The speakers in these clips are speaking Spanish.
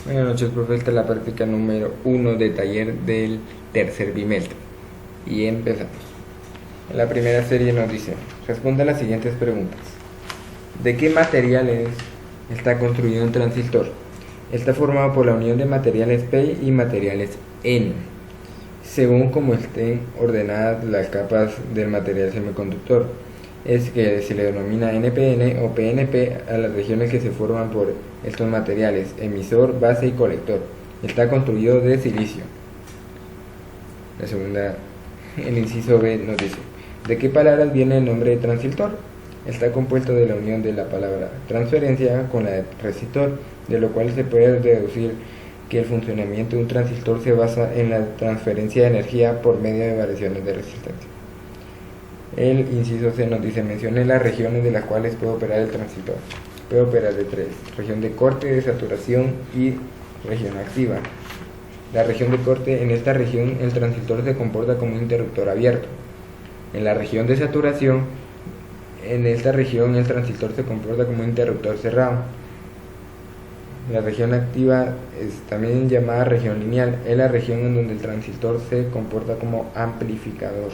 Buenas noches, profe. Esta es la práctica número 1 de taller del tercer bimestre. Y empezamos. En la primera serie nos dice: responde a las siguientes preguntas. ¿De qué materiales está construido un transistor? Está formado por la unión de materiales P y materiales N, según como estén ordenadas las capas del material semiconductor. Es que se le denomina NPN o PNP a las regiones que se forman por estos materiales: emisor, base y colector. Está construido de silicio. La segunda, el inciso B nos dice: ¿de qué palabras viene el nombre de transistor? Está compuesto de la unión de la palabra transferencia con la de resistor, de lo cual se puede deducir que el funcionamiento de un transistor se basa en la transferencia de energía por medio de variaciones de resistencia. El inciso C nos dice: mencione las regiones de las cuales puede operar el transistor. Puede operar de tres: región de corte, de saturación y región activa. La región de corte: en esta región el transistor se comporta como un interruptor abierto. En la región de saturación: en esta región el transistor se comporta como un interruptor cerrado. La región activa es también llamada región lineal. Es la región en donde el transistor se comporta como amplificador.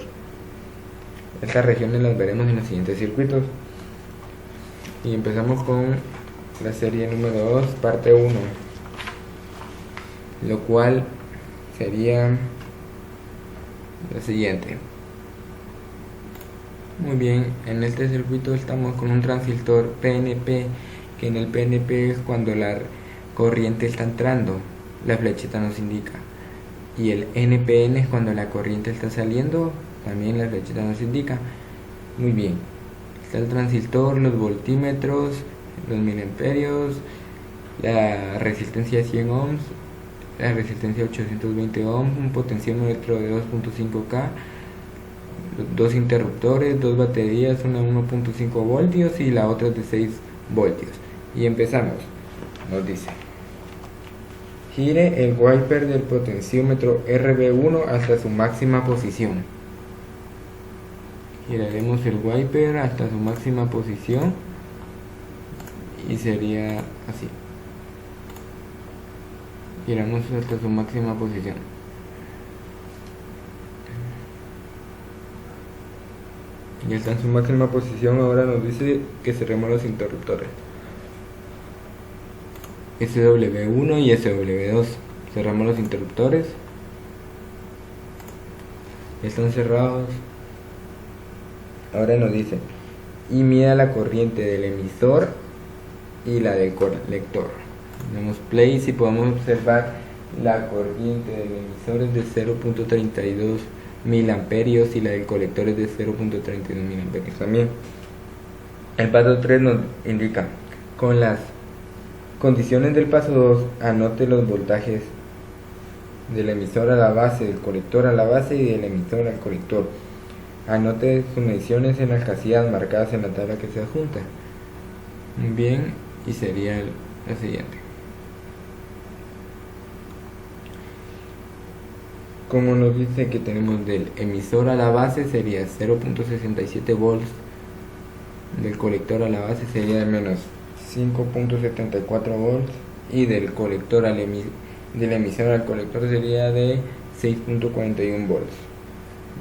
Estas regiones las veremos en los siguientes circuitos. Y empezamos con la serie número 2, parte 1, lo cual sería la siguiente. Muy bien, en este circuito estamos con un transistor PNP, que en el PNP es cuando la corriente está entrando, la flechita nos indica. Y el NPN es cuando la corriente está saliendo, también la flechita nos indica. Muy bien, está el transistor, los voltímetros, los miliamperios, la resistencia 100 ohms, la resistencia 820 ohms, un potenciómetro de 2.5K, dos interruptores, dos baterías, una 1.5 voltios y la otra de 6 voltios. Y empezamos. Nos dice: gire el wiper del potenciómetro RB1 hasta su máxima posición. Giraremos el wiper hasta su máxima posición y sería así. Giramos hasta su máxima posición. Ya está en su máxima posición. Ahora nos dice que cerremos los interruptores SW1 y SW2. Cerramos los interruptores. Están cerrados. Ahora nos dice: y mida la corriente del emisor y la del colector. Damos play y podemos observar la corriente del emisor es de 0.32 miliamperios y la del colector es de 0.32 miliamperios también. El paso 3 nos indica: con las condiciones del paso 2, anote los voltajes del emisor a la base, del colector a la base y del emisor al colector. Anote sus mediciones en las casillas marcadas en la tabla que se adjunta. Bien, y sería la siguiente. Como nos dice que tenemos del emisor a la base, sería 0.67 volts. Del colector a la base sería de menos 5.74 volts. Y del colector del emisor al colector sería de 6.41 volts.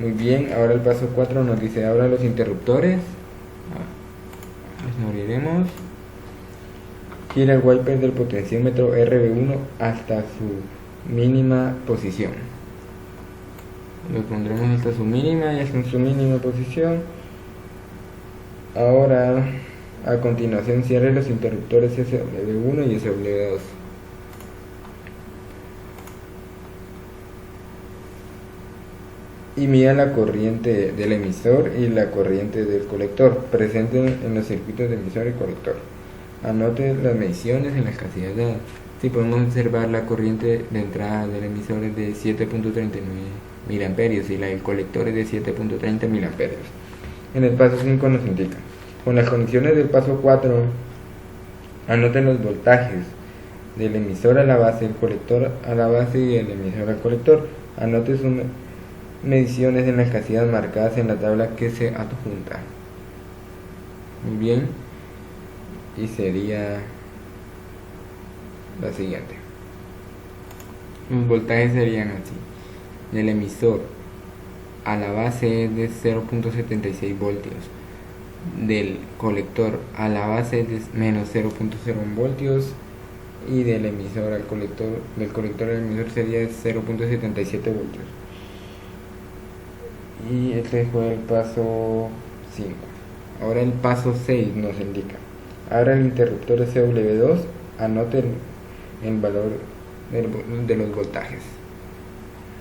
Muy bien, ahora el paso 4 nos dice: abra los interruptores. Los abriremos. Gira el wiper del potenciómetro RB1 hasta su mínima posición. Lo pondremos hasta su mínima, ya está en su mínima posición. Ahora, a continuación, cierre los interruptores SW1 y SW2. Y mida la corriente del emisor y la corriente del colector presente en los circuitos de emisor y colector. Anote las mediciones en las casillas dadas. Si podemos observar, la corriente de entrada del emisor es de 7.39 miliamperios y la del colector es de 7.30 miliamperios. En el paso 5 nos indica: con las condiciones del paso 4, anoten los voltajes del emisor a la base, el colector a la base y el emisor al colector. Anote sus mediciones en las casillas marcadas en la tabla que se adjunta. Muy bien, y sería la siguiente. Los voltajes serían así: del emisor a la base es de 0.76 voltios, del colector a la base es de menos 0.01 voltios, y del emisor al colector, del colector al emisor sería 0.77 voltios. Y este fue el paso 5. Ahora el paso 6 nos indica: ahora el interruptor SW2, anote el valor de los voltajes.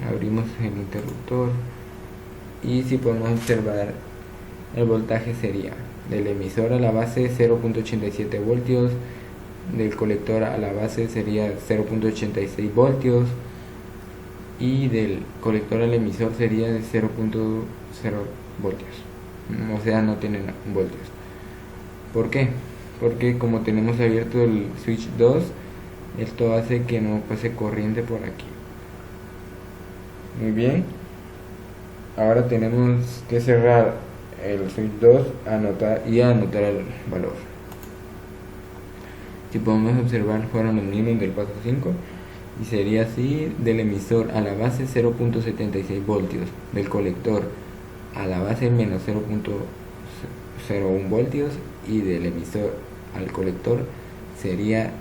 Abrimos el interruptor y si podemos observar, el voltaje sería del emisor a la base 0.87 voltios, del colector a la base sería 0.86 voltios y del colector al emisor sería de 0.0 voltios. O sea, no tienen voltios. ¿Por qué? Porque como tenemos abierto el switch 2, esto hace que no pase corriente por aquí. Muy bien. Ahora tenemos que cerrar el switch 2 anotar el valor. Si podemos observar, fueron los mismos del paso 5 y sería así: del emisor a la base 0.76 voltios, del colector a la base menos 0.01 voltios y del emisor al colector sería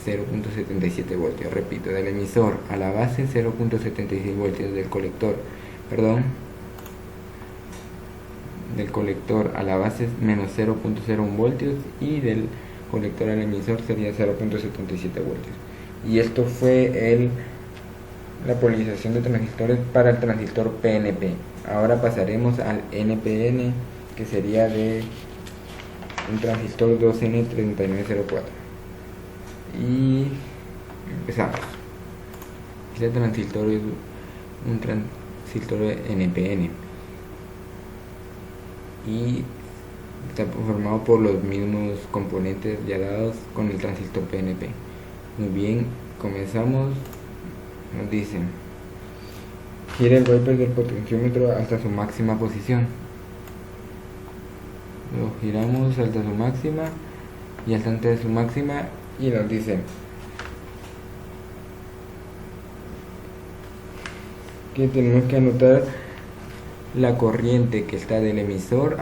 0.77 voltios. Repito, del emisor a la base 0.76 voltios, del colector a la base menos 0.01 voltios y del colector al emisor sería 0.77 voltios. Y esto fue la polarización de transistores para el transistor PNP. Ahora pasaremos al NPN, que sería de un transistor 2N3904. Y empezamos. Este transistor es un transistor NPN y está formado por los mismos componentes ya dados con el transistor PNP. Muy bien, comenzamos. Nos dicen: gira el wiper del potenciómetro hasta su máxima posición. Lo giramos hasta su máxima y hasta antes de su máxima, y nos dicen que tenemos que anotar la corriente que está del emisor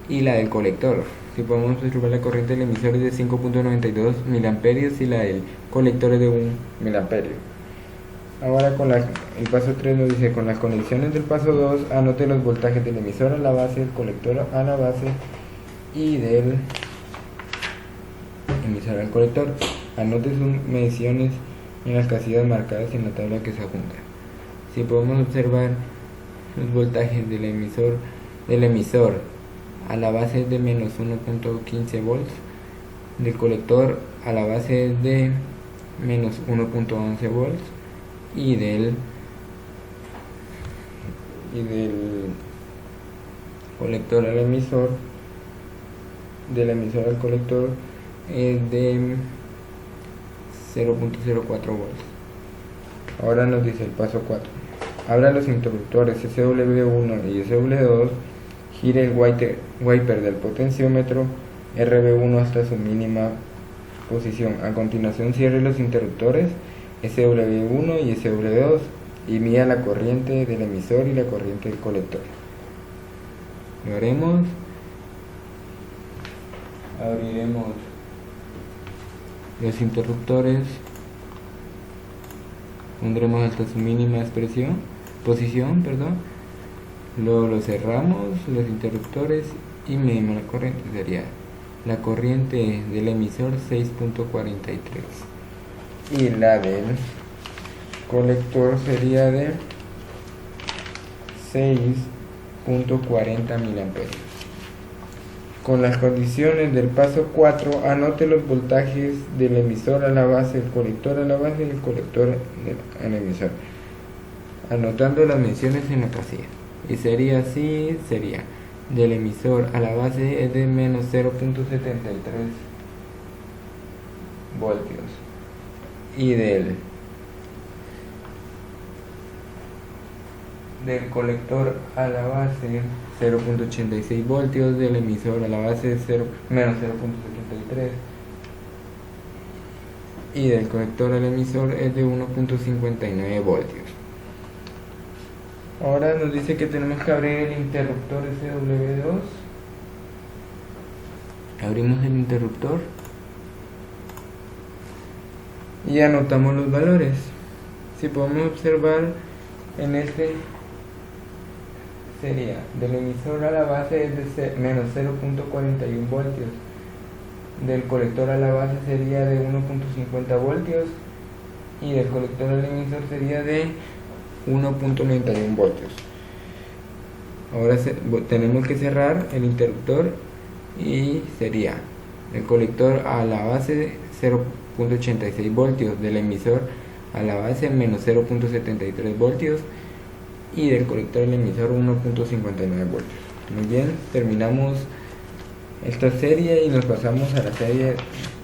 y la del colector. Si podemos observar, la corriente del emisor es de 5.92 miliamperios y la del colector es de 1 miliamperio. Ahora el paso 3 nos dice: con las condiciones del paso 2, anote los voltajes del emisor a la base, del colector a la base y del emisor al colector. Anote sus mediciones en las casillas marcadas en la tabla que se adjunta. Si podemos observar, los voltajes del emisor a la base es de menos 1.15 volts, del colector a la base es de menos 1.11 volts y del colector al emisor, del emisor al colector es de 0.04 volts. Ahora nos dice el paso 4: abra los interruptores SW1 y SW2, gire el wiper del potenciómetro RB1 hasta su mínima posición. A continuación, cierre los interruptores SW1 y SW2 y mida la corriente del emisor y la corriente del colector. Lo haremos. Abriremos los interruptores, pondremos hasta su mínima posición, luego lo cerramos los interruptores y medimos la corriente. Sería la corriente del emisor 6.43 y la del colector sería de 6.40 miliamperios. Con las condiciones del paso 4, anote los voltajes del emisor a la base, del colector a la base y del colector al emisor, anotando las menciones en la casilla. Y sería así: sería del emisor a la base es de menos 0.73 voltios y del colector a la base 0.86 voltios, del emisor a la base menos 0.73 y del colector al emisor es de 1.59 voltios. Ahora nos dice que tenemos que abrir el interruptor SW2. Abrimos el interruptor y anotamos los valores. Si podemos observar, en este sería del emisor a la base es de menos 0.41 voltios, del colector a la base sería de 1.50 voltios y del colector al emisor sería de 1.91 voltios. Ahora tenemos que cerrar el interruptor y sería el colector a la base 0.86 voltios, del emisor a la base menos 0.73 voltios y del colector al emisor 1.59 voltios. Muy bien, terminamos esta serie y nos pasamos a la serie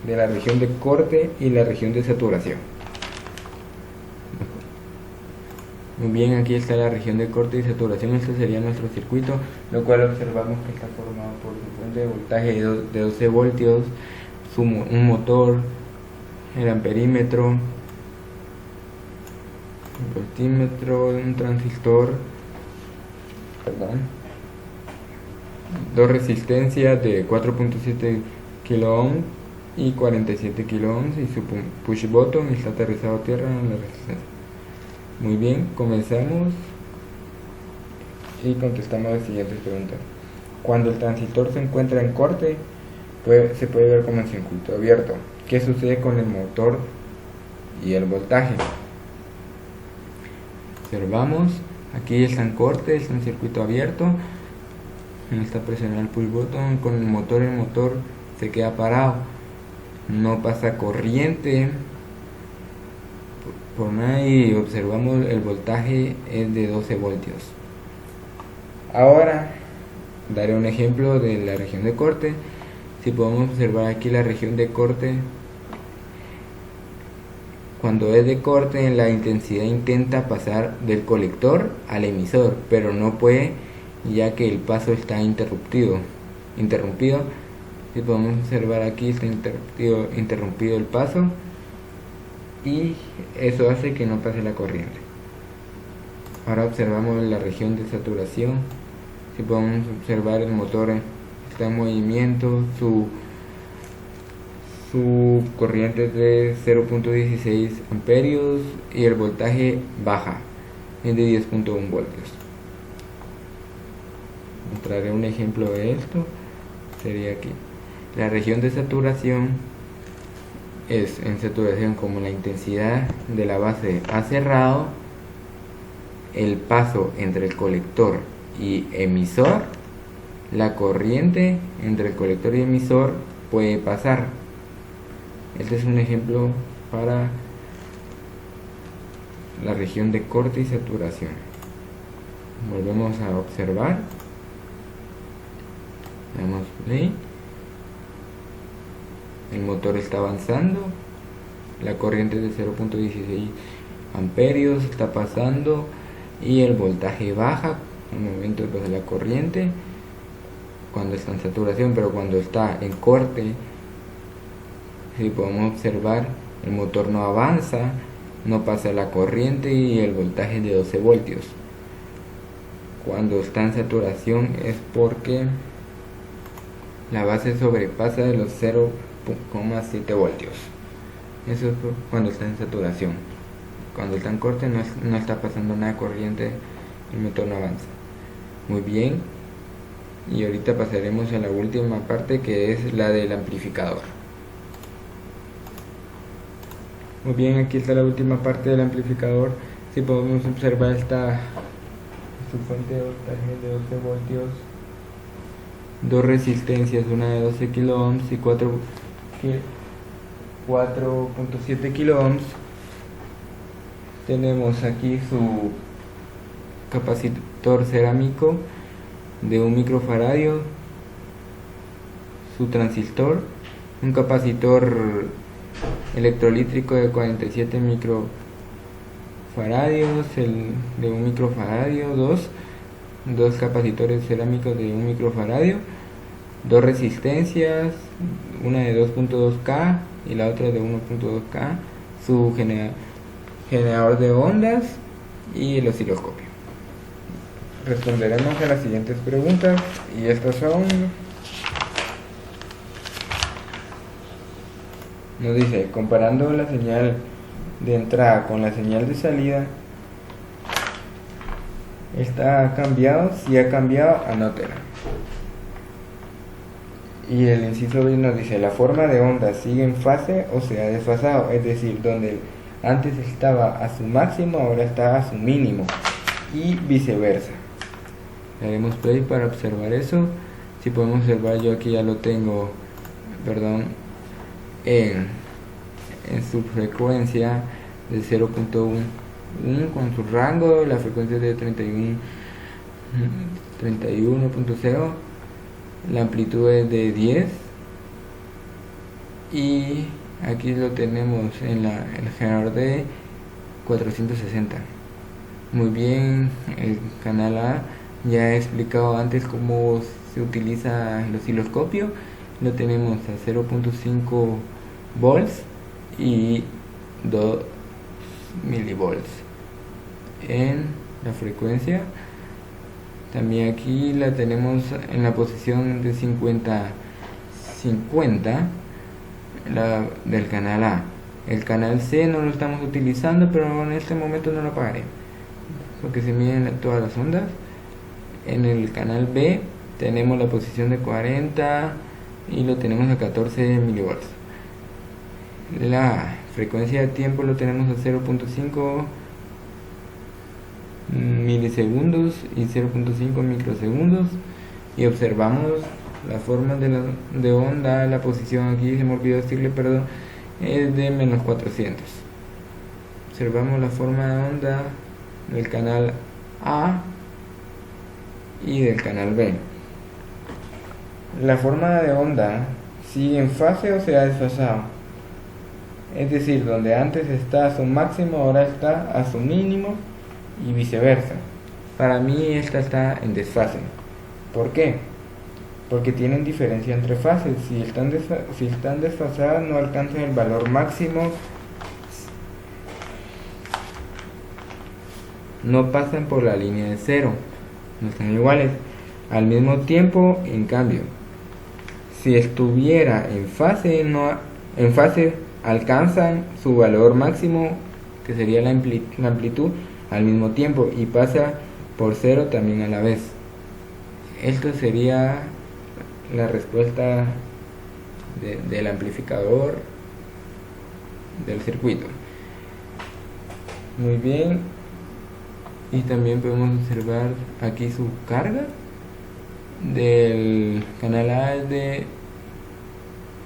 de la región de corte y la región de saturación. Muy bien, aquí está la región de corte y saturación. Este sería nuestro circuito, lo cual observamos que está formado por su fuente de voltaje de 12 voltios, un motor, el amperímetro, un voltímetro, un transistor, dos resistencias de 4.7 kilo ohms y 47 kilo ohms y su push button está aterrizado a tierra en la resistencia. Muy bien, comenzamos y contestamos las siguientes preguntas. Cuando el transistor se encuentra en corte, se puede ver como en circuito abierto. ¿Qué sucede con el motor y el voltaje? Observamos, aquí está en corte, está en circuito abierto, está presionando el push button. Con el motor se queda parado, no pasa corriente por nada y observamos el voltaje es de 12 voltios. Ahora daré un ejemplo de la región de corte. Si podemos observar aquí la región de corte, cuando es de corte la intensidad intenta pasar del colector al emisor, pero no puede ya que el paso está interrumpido. Si podemos observar aquí está interrumpido el paso y eso hace que no pase la corriente. Ahora observamos la región de saturación. Si podemos observar el motor está en movimiento, su corriente es de 0.16 amperios y el voltaje baja, es de 10.1 voltios. Mostraré un ejemplo de esto, sería aquí. La región de saturación es en saturación como la intensidad de la base ha cerrado, el paso entre el colector y emisor, la corriente entre el colector y emisor puede pasar. Este es un ejemplo para la región de corte y saturación. Volvemos a observar. Damos play. El motor está avanzando, la corriente es de 0.16 amperios, está pasando y el voltaje baja en el momento de la corriente cuando está en saturación, pero cuando está en corte, si podemos observar, el motor no avanza, no pasa la corriente y el voltaje es de 12 voltios. Cuando está en saturación es porque la base sobrepasa de los 0.7 voltios. Eso es cuando está en saturación. Cuando está en corte no está pasando nada corriente, el motor no avanza. Muy bien, y ahorita pasaremos a la última parte, que es la del amplificador. Muy bien, aquí está la última parte del amplificador. Si podemos observar, está su fuente de voltaje de 12 voltios, dos resistencias, una de 12 kilo ohms y 4.7 kilo ohms. Tenemos aquí su capacitor cerámico de 1 microfaradio, su transistor, un capacitor electrolítrico de 47 microfaradios, de 1 microfaradio, dos capacitores cerámicos de 1 microfaradio, dos resistencias, una de 2.2K y la otra de 1.2K, su generador de ondas y el osciloscopio. Responderemos a las siguientes preguntas y estas son... Nos dice, comparando la señal de entrada con la señal de salida, ¿esta ha cambiado? Si ha cambiado, anótela. Y el inciso B nos dice, la forma de onda sigue en fase o se ha desfasado, es decir, donde antes estaba a su máximo, ahora está a su mínimo, y viceversa. Le haremos play para observar eso. Si podemos observar, yo aquí ya lo tengo, perdón, en su frecuencia de 0.1 con su rango, la frecuencia de 31.0, la amplitud es de 10 y aquí lo tenemos en el generador de 460. Muy bien, el canal A, ya he explicado antes cómo se utiliza el osciloscopio. Lo tenemos a 0.5 volts y 2 milivolts en la frecuencia. También aquí la tenemos en la posición de 50 del canal A. El canal C no lo estamos utilizando, pero en este momento no lo apagaré porque se miden todas las ondas. En el canal B tenemos la posición de 40 y lo tenemos a 14 milivolts. La frecuencia de tiempo lo tenemos a 0.5 milisegundos y 0.5 microsegundos, y observamos la forma de onda. La posición aquí, se me olvidó decirle, perdón, es de menos 400. Observamos la forma de onda del canal A y del canal B. La forma de onda sigue en fase o se ha desfasado, es decir, donde antes está a su máximo, ahora está a su mínimo, y viceversa. Para mí esta está en desfase. ¿Por qué? Porque tienen diferencia entre fases. Si están desfasadas, no alcanzan el valor máximo, no pasan por la línea de cero, no están iguales. Al mismo tiempo, en cambio, si estuviera en fase, alcanzan su valor máximo, que sería la amplitud, al mismo tiempo, y pasa por cero también a la vez. Esto sería la respuesta del amplificador del circuito. Muy bien. Y también podemos observar aquí su carga del canal A es de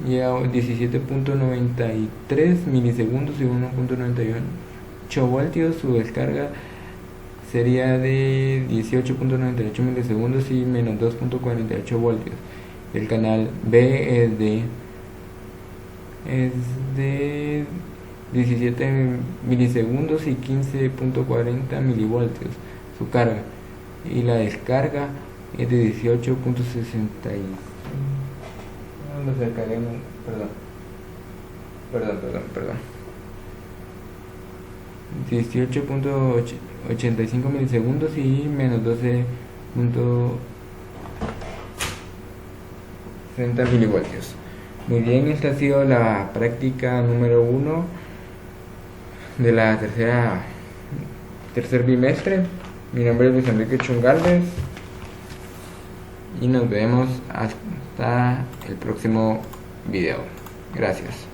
17.93 milisegundos y 1.98 voltios. Su descarga sería de 18.98 milisegundos y menos 2.48 voltios. El canal B es de 17 milisegundos y 15.40 milivoltios su carga, y la descarga es de 18.60. Nos acercaremos, perdón, 18.85 milisegundos y menos 12.60 milivoltios. Muy bien, esta ha sido la práctica número 1 de la tercer bimestre. Mi nombre es Luis Enrique Chungaldes y nos vemos hasta el próximo video. Gracias.